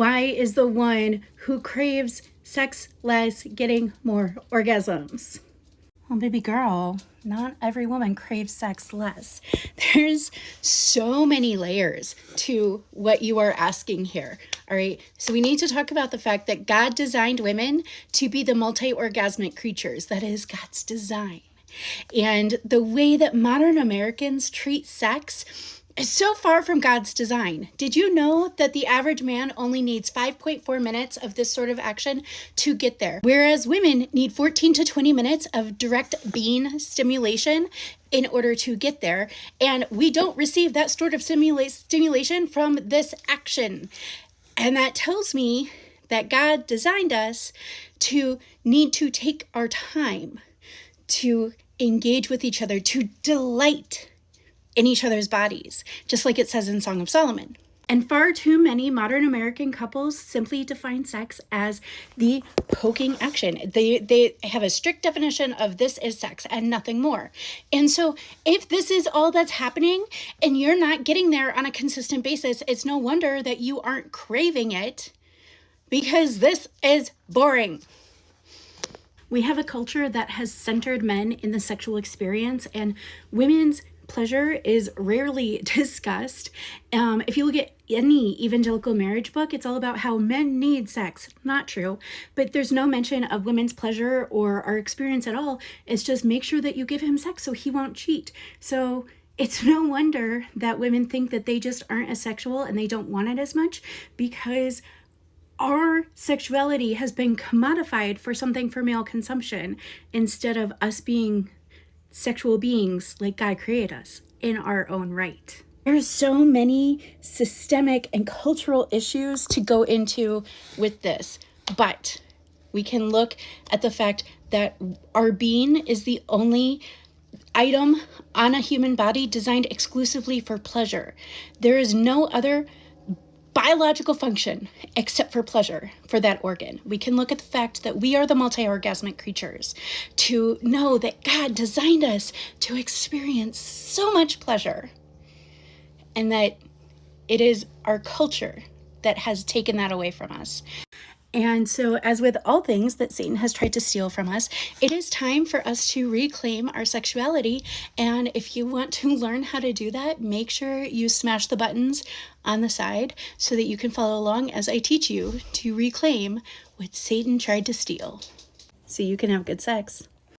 Why is the one who craves sex less getting more orgasms? Well, baby girl, not every woman craves sex less. There's so many layers to what you are asking here. All right. So we need to talk about the fact that God designed women to be the multi-orgasmic creatures. That is God's design. And the way that modern Americans treat sex is so far from God's design. Did you know that the average man only needs 5.4 minutes of this sort of action to get there? Whereas women need 14 to 20 minutes of direct being stimulation in order to get there. And we don't receive that sort of stimulation from this action. And that tells me that God designed us to need to take our time to engage with each other, to delight in each other's bodies, just like it says in Song of Solomon. And far too many modern American couples simply define sex as the poking action. They have a strict definition of this is sex and nothing more. And so if this is all that's happening and you're not getting there on a consistent basis, it's no wonder that you aren't craving it, because this is boring. We have a culture that has centered men in the sexual experience, and women's pleasure is rarely discussed. If you look at any evangelical marriage book, it's all about how men need sex. Not true, but there's no mention of women's pleasure or our experience at all. It's just make sure that you give him sex so he won't cheat. So it's no wonder that women think that they just aren't as sexual and they don't want it as much, because our sexuality has been commodified for something for male consumption instead of us being sexual beings like God created us in our own right. There's so many systemic and cultural issues to go into with this, but we can look at the fact that our being is the only item on a human body designed exclusively for pleasure. There is no other biological function except for pleasure for that organ. We can look at the fact that we are the multi-orgasmic creatures, to know that God designed us to experience so much pleasure, and that it is our culture that has taken that away from us. And so, as with all things that Satan has tried to steal from us, it is time for us to reclaim our sexuality. And if you want to learn how to do that, make sure you smash the buttons on the side so that you can follow along as I teach you to reclaim what Satan tried to steal, so you can have good sex.